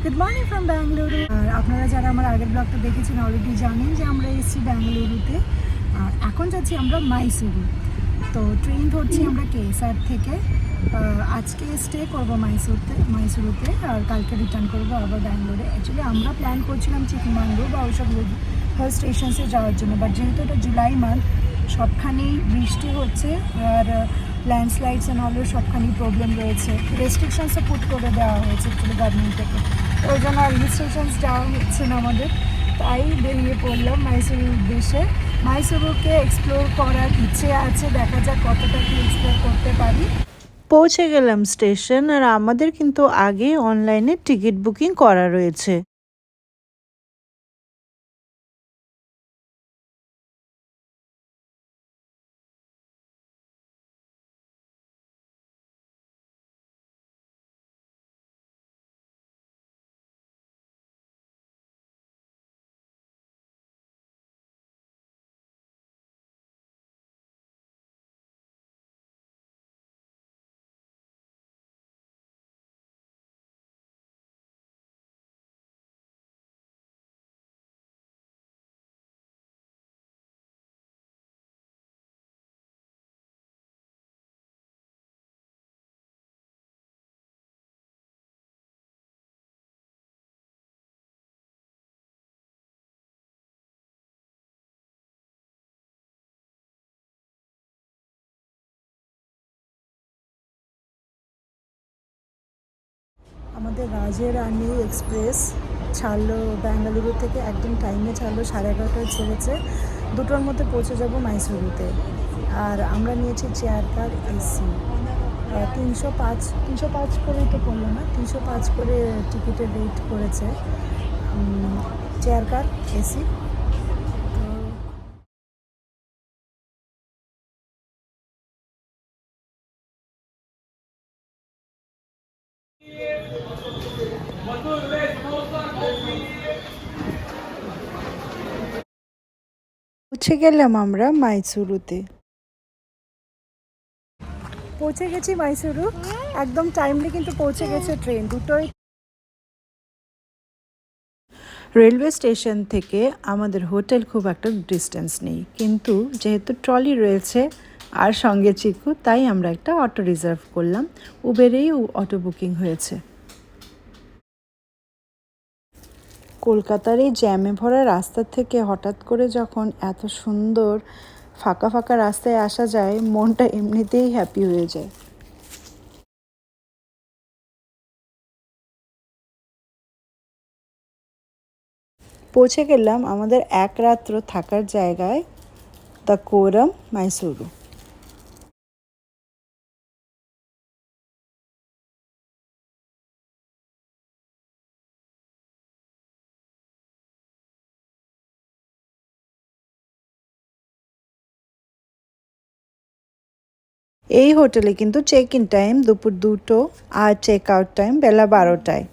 Good morning from Bengaluru. আর আপনারা যারা আমার আগের ব্লগটা দেখেছেন অলরেডি জানেন যে আমরা এসেছি ব্যাঙ্গালুরুতে। আর এখন যাচ্ছি আমরা মাইসুরু। তো ট্রেন ধরছি আমরা কেএসআর থেকে। আজকে স্টে করবো মাইসুরুতে আর কালকে রিটার্ন করবো আবার ব্যাঙ্গালোরে। অ্যাকচুয়ালি আমরা প্ল্যান করছিলাম চিকমাঙ্গলুর বা ওইসব হিল স্টেশনসে যাওয়ার জন্য, বাট যেহেতু এটা জুলাই মান্থ, সবখানেই বৃষ্টি হচ্ছে আর ল্যান্ডস্লাইডস অ্যান্ড হলেও সবখানেই প্রবলেম রয়েছে। রেস্ট্রিকশনসও পুট করে দেওয়া হয়েছে অ্যাকচুয়ালি গভর্নমেন্ট থেকে। তো ওই জন্য আর হিল স্টেশনস যাওয়া হচ্ছে না আমাদের। তাই বেরিয়ে পড়লাম মাইসুরুর উদ্দেশ্যে। মাইসুরুকে এক্সপ্লোর করার ইচ্ছে আছে, দেখা যাক কতটা কি এক্সপ্লোর করতে পারি। পৌঁছে গেলাম স্টেশন, আর আমাদের কিন্তু আগে অনলাইনে টিকিট বুকিং করা রয়েছে। আমাদের রাজেরানি এক্সপ্রেস ছাড়লো ব্যাঙ্গালুরু থেকে, একদম টাইমে ছাড়লো, 11:30টায় ছেড়েছে। 2টোর মধ্যে পৌঁছে যাব মাইসুরুতে। আর আমরা নিয়েছি চেয়ার কার এসি। 305 করেই তো পড়লো না, 305 করে টিকিটের রেট করেছে চেয়ার কার এসি। পৌঁছে গেলাম আমরা মাইসুরুতে। পৌঁছে গেছি মাইসুরু, একদম টাইমলি কিন্তু পৌঁছে গেছে ট্রেন। দুটোই রেলওয়ে স্টেশন থেকে আমাদের হোটেল খুব একটা ডিস্টেন্স নেই, কিন্তু যেহেতু ট্রলি রয়েছে আর সঙ্গে চিকু, তাই আমরা একটা অটো রিজার্ভ করলাম। উবেরেই অটো বুকিং হয়েছে। কলকাতার এই জ্যামে ভরা রাস্তা থেকে হঠাৎ করে যখন এত সুন্দর ফাঁকা ফাঁকা রাস্তায় আসা যায়, মনটা এমনিতেই হ্যাপি হয়ে যায়। পৌঁছে গেলাম আমাদের এক রাত্র থাকার জায়গায়, দ্য কোরাম, মাইসুরু। এই হোটেলে কিন্তু চেক ইন টাইম দুপুর 2টো আর চেক আউট টাইম বেলা 12টায়।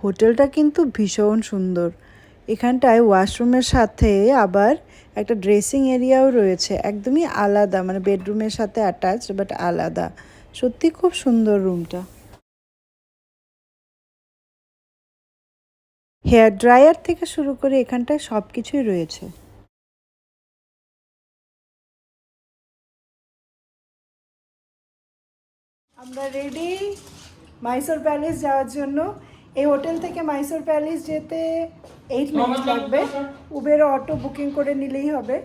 হোটেলটা কিন্তু ভীষণ সুন্দর। এখানটায় ওয়াশরুমের সাথে আবার একটা ড্রেসিং এরিয়াও রয়েছে, একদমই আলাদা, মানে বেডরুমের সাথে অ্যাটাচ বাট আলাদা। সত্যি খুব সুন্দর রুমটা। হেয়ার ড্রায়ার থেকে শুরু করে এখানটায় সব কিছুই রয়েছে। আমরা রেডি মাইসোর প্যালেস যাওয়ার জন্য। এই হোটেল থেকে মাইসোর প্যালেস যেতে 8 মিনিট লাগবে। উবের অটো বুকিং করে নিলেই হবে।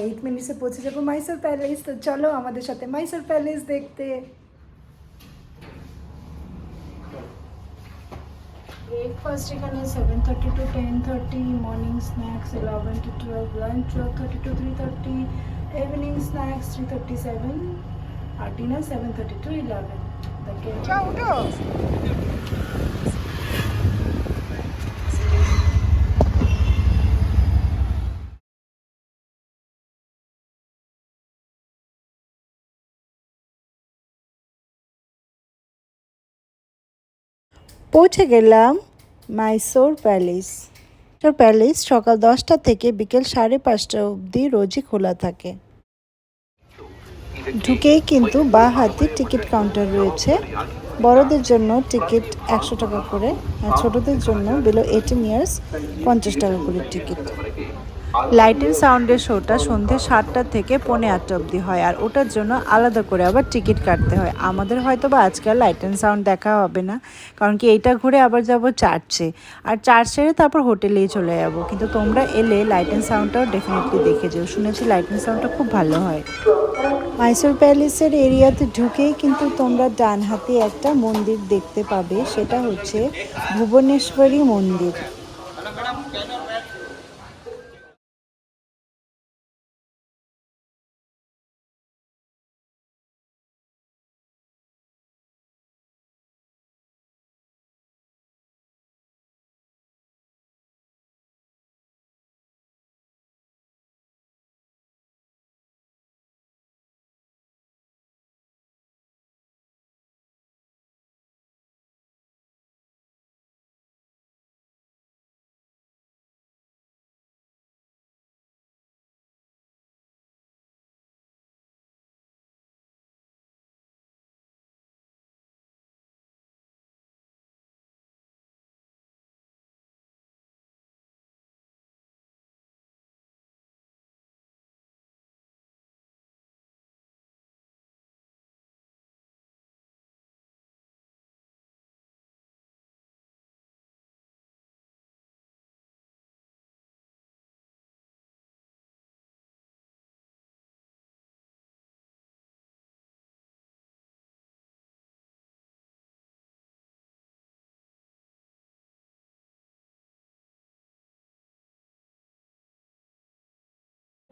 8 মিনিটসে পৌঁছে যাবো মাইসোর প্যালেস। তো চলো আমাদের সাথে মাইসোর প্যালেস দেখতে। ব্রেকফাস্ট এখানে 7:30 to 10:30, morning snacks 11 to 12, lunch 12:30 to 3:30, evening snacks 3:37, আর ডিনার 7:30 to 11। পৌঁছে গেলাম মাইসোর প্যালেস। প্যালেস সকাল 10টা থেকে বিকেল 5:30 অবধি রোজই খোলা থাকে। ঢুকেই কিন্তু বাঁ হাতে টিকিট কাউন্টার রয়েছে। বড়দের জন্য টিকিট 100 টাকা করে, আর ছোটদের জন্য বিলো 18 ইয়ার্স 50 টাকা করে টিকিট। লাইট অ্যান্ড সাউন্ডের শোটা সন্ধ্যে 7টা থেকে 8:45 অবধি হয়, আর ওটার জন্য আলাদা করে আবার টিকিট কাটতে হয়। আমাদের হয়তো বা আজকে লাইট অ্যান্ড সাউন্ড দেখা হবে না, কারণ কি এইটা ঘুরে আবার যাব চার্চে, আর চার্চ ছেড়ে তারপর হোটেলেই চলে যাব। কিন্তু তোমরা এলে লাইট অ্যান্ড সাউন্ডটাও ডেফিনেটলি দেখে যেও, শুনেছি লাইট অ্যান্ড সাউন্ডটা খুব ভালো হয়। মাইসোর প্যালেসের এরিয়াতে ঢুকেই কিন্তু তোমরা ডান হাতে একটা মন্দির দেখতে পাবে, সেটা হচ্ছে ভুবনেশ্বরী মন্দির।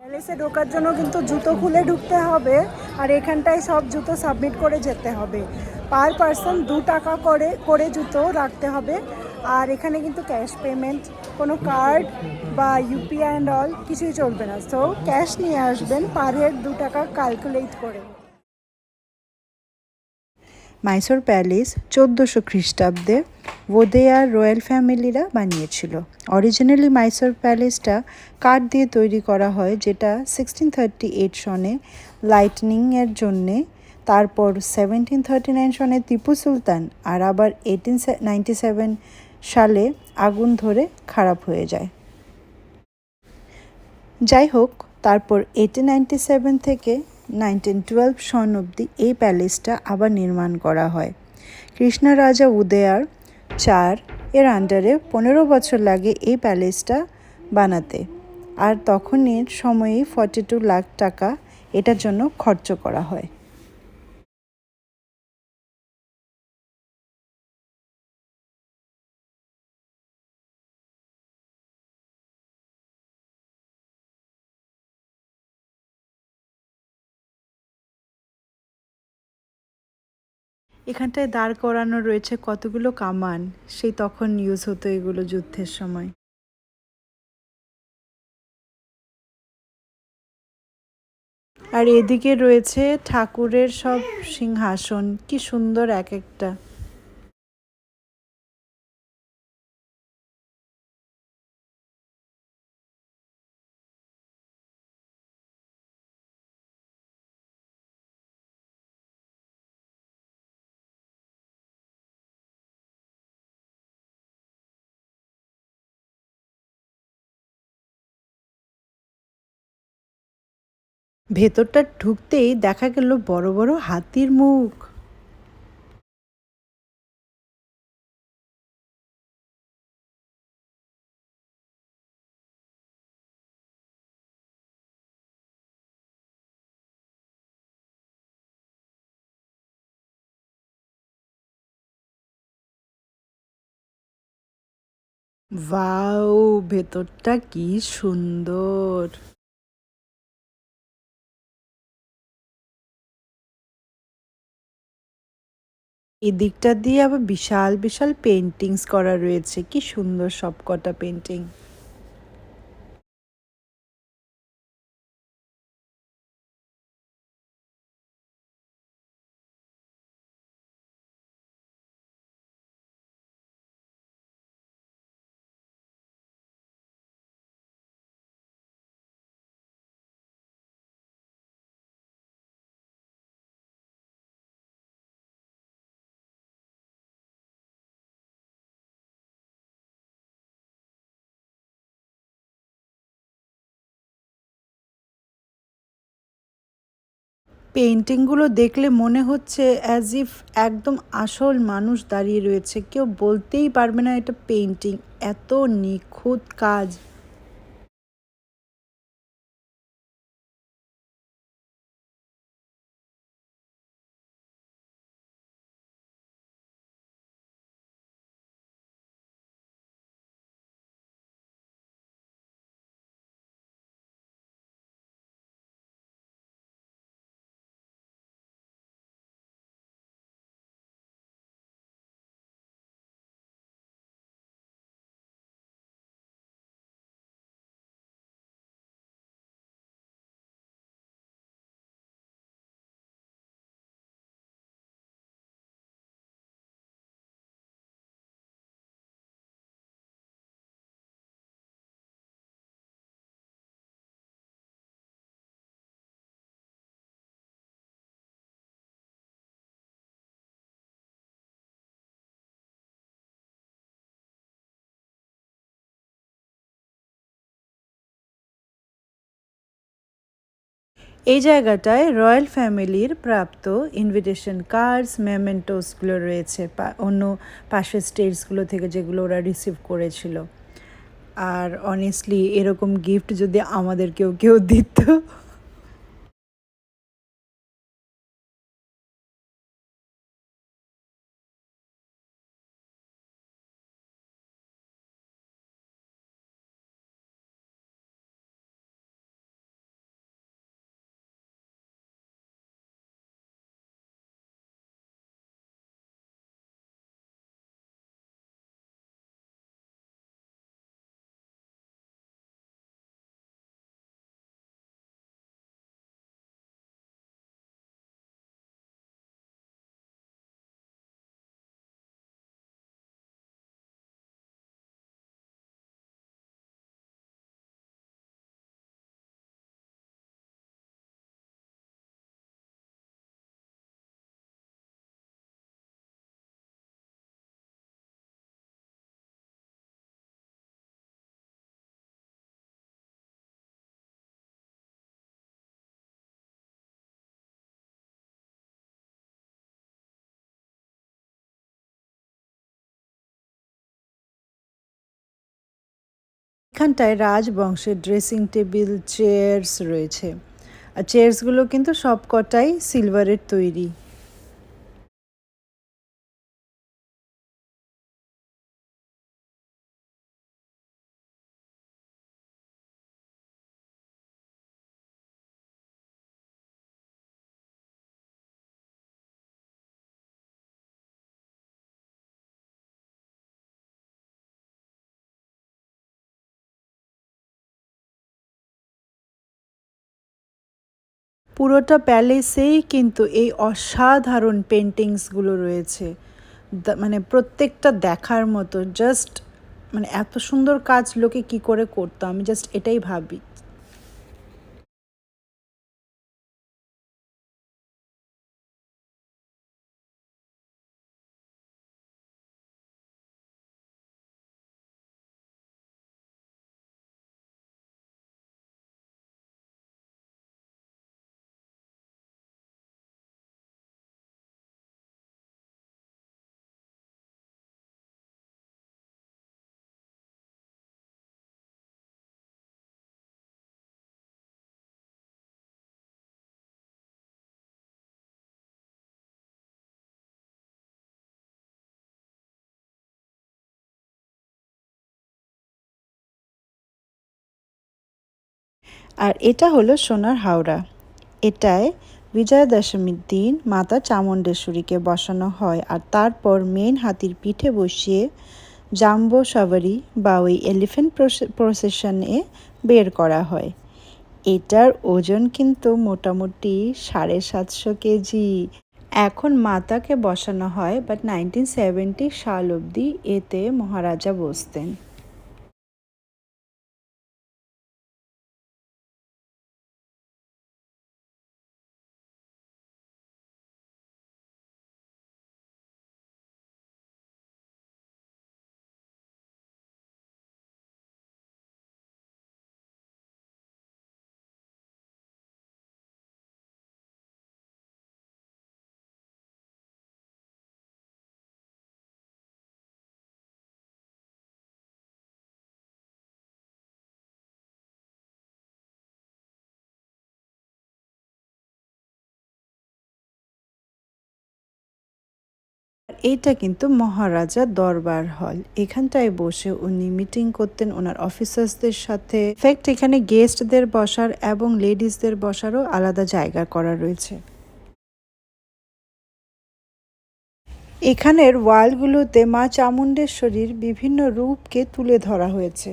প্যালেসে ঢোকার জন্য কিন্তু জুতো খুলে ঢুকতে হবে, আর এখানটায় সব জুতো সাবমিট করে যেতে হবে। পার পার্সন 2 টাকা করে জুতো রাখতে হবে। আর এখানে কিন্তু ক্যাশ পেমেন্ট, কোনো কার্ড বা ইউপিআই অ্যান্ড অল কিছুই চলবে না। সো ক্যাশ নিয়ে আসবেন, পার হেড 2 টাকা ক্যালকুলেট করে। মাইসোর প্যালেস 1400 খ্রিস্টাব্দে ওদেয়ার রয়্যাল ফ্যামিলিরা বানিয়েছিল। অরিজিনালি মাইসোর প্যালেসটা কাঠ দিয়ে তৈরি করা হয়, যেটা 1638 সনে লাইটনিংয়ের জন্যে, তারপর 1739 সনে টিপু সুলতান, আর আবার 1897 সালে আগুন ধরে খারাপ হয়ে যায়। যাই হোক, তারপর 1897 থেকে 1912 সন অবধি এই প্যালেসটা আবার নির্মাণ করা হয়। কৃষ্ণ রাজা উদয়ার 4 এর আন্ডারে 15 বছর লাগে এই প্যালেসটা বানাতে, আর তখনের সময়ে 42 লাখ টাকা এটার জন্য খরচ করা হয়। এখানটায় দাঁড় করানো রয়েছে কতগুলো কামান, সেই তখন ইউজ হতো এগুলো যুদ্ধের সময়। আর এদিকে রয়েছে ঠাকুরের সব সিংহাসন, কি সুন্দর এক একটা। ভেতরটা ঢুকতেই দেখা গেল বড় বড় হাতির মুখ। ওয়াও! ভেতরটা কি সুন্দর! এদিকটা দিয়ে আবার বিশাল, বিশাল পেইন্টিংস করা রয়েছে। কি সুন্দর সবকটা পেইন্টিং। পেইন্টিংগুলো দেখলে মনে হচ্ছে অ্যাজ ইফ একদম আসল মানুষ দাঁড়িয়ে রয়েছে। কেউ বলতেই পারবে না এটা পেইন্টিং। এত নিখুঁত কাজ। এই জায়গাটায় রয়্যাল ফ্যামিলির প্রাপ্ত ইনভিটেশন কার্ডস, মেমেন্টোসগুলো রয়েছে অন্য পাশের স্টেটসগুলো থেকে যেগুলো ওরা রিসিভ করেছিল। আর অনেস্টলি এরকম গিফট যদি আমাদেরকেও কেউ দিত। এখানটায় রাজবংশের ড্রেসিং টেবিল, চেয়ার্স রয়েছে। আর চেয়ার্সগুলো কিন্তু সবকটাই সিলভারের তৈরি। পুরোটা প্যালেসেই কিন্তু এই অসাধারণ পেন্টিংসগুলো রয়েছে। মানে প্রত্যেকটা দেখার মতো। জাস্ট মানে এত সুন্দর কাজ লোকে কি করে করতো আমি জাস্ট এটাই ভাবি। আর এটা হলো সোনার হাওড়া। এটায় বিজয়া দশমীর দিন মাতা চামুণ্ডেশ্বরীকে বসানো হয় আর তারপর মেন হাতির পিঠে বসিয়ে জাম্বো সাওয়ারি বা ওই এলিফ্যান্ট প্রসেশনে বের করা হয়। এটার ওজন কিন্তু মোটামুটি 750 কেজি। এখন মাতাকে বসানো হয়, বাট 1970 সাল অবধি এতে মহারাজা বসতেন। এইটা কিন্তু মহারাজার দরবার হল। এখানটায় বসে উনি মিটিং করতেন ওনার অফিসার্সদের সাথে। ইনফ্যাক্ট এখানে গেস্টদের বসার এবং লেডিসদের বসারও আলাদা জায়গা করা রয়েছে। এখানের ওয়ালগুলোতে মা চামুণ্ডেশ্বরীর বিভিন্ন রূপকে তুলে ধরা হয়েছে।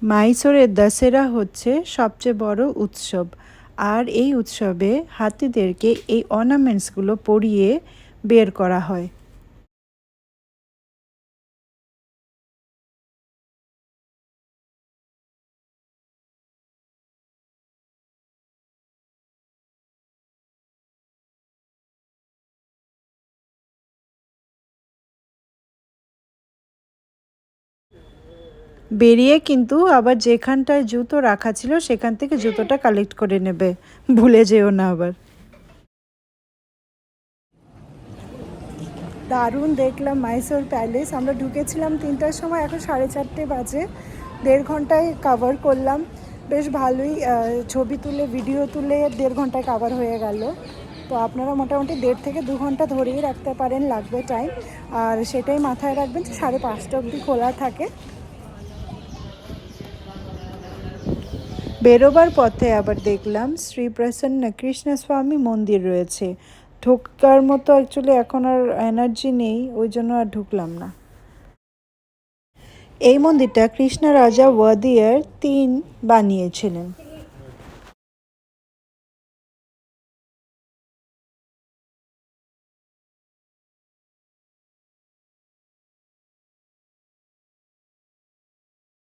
মাইসোরের দশেরা হচ্ছে সবচেয়ে বড় উৎসব, আর এই উৎসবে হাতিদেরকে এই অর্নামেন্টসগুলো পরিয়ে বের করা হয়। বেরিয়ে কিন্তু আবার যেখানটায় জুতো রাখা ছিল সেখান থেকে জুতোটা কালেক্ট করে নেবে, ভুলে যেও না আবার। দারুণ দেখলাম মাইসোর প্যালেস। আমরা ঢুকেছিলাম 3টার সময়, এখন 4:30 বাজে। 1.5 ঘন্টায় কাভার করলাম। বেশ ভালোই ছবি তুলে ভিডিও তুলে 1.5 ঘন্টায় কাভার হয়ে গেল। তো আপনারা মোটামুটি 1.5 থেকে 2 ঘন্টা ধরেই রাখতে পারেন, লাগবে টাইম। আর সেটাই মাথায় রাখবেন যে 5:30 অবধি খোলা থাকে। বেরোবার পথে আবার দেখলাম শ্রী প্রসন্ন কৃষ্ণস্বামী মন্দির রয়েছে। ঢোকার মতো অ্যাকচুয়ালি এখন আর এনার্জি নেই, ওই জন্য আর ঢুকলাম না। এই মন্দিরটা কৃষ্ণ রাজা ওয়াদিয়ার 3 বানিয়েছিলেন।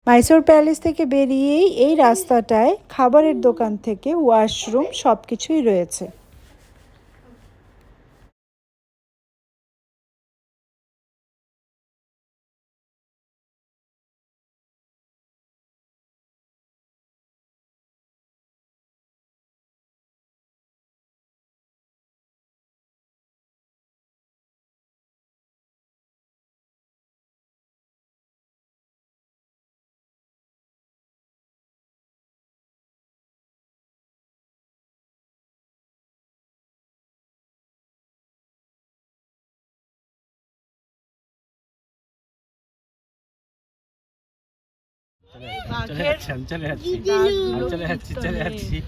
মাইসোর প্যালেস থেকে বেরিয়েই এই রাস্তাটায় খাবারের দোকান থেকে ওয়াশরুম সব কিছুই রয়েছে।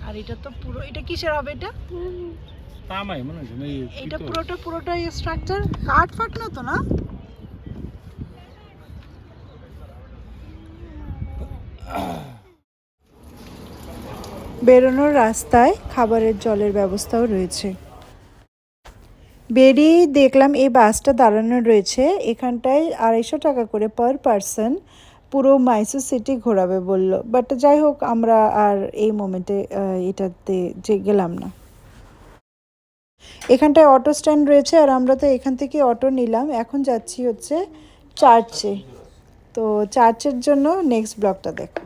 আর এটা তো পুরো, এটা কিসের হবে? এটা তামাই মনে হয়। এটা পুরোটা স্ট্রাকচার কাঠ ফাট না তো, না? বেরোনোর রাস্তায় খাবারের জলের ব্যবস্থাও রয়েছে। বেরিয়েই দেখলাম এই বাসটা দাঁড়ানো রয়েছে। এখানটায় 250 টাকা করে পার পারসন পুরো মাইসোর সিটি ঘোরাবে বললো, বাট যাই হোক আমরা আর এই মোমেন্টে এটাতে যে গেলাম না। এখানটায় অটো স্ট্যান্ড রয়েছে আর আমরা তো এখান থেকে অটো নিলাম। এখন যাচ্ছি হচ্ছে চার্চে। তো চার্চের জন্য নেক্সট ব্লগটা দেখো।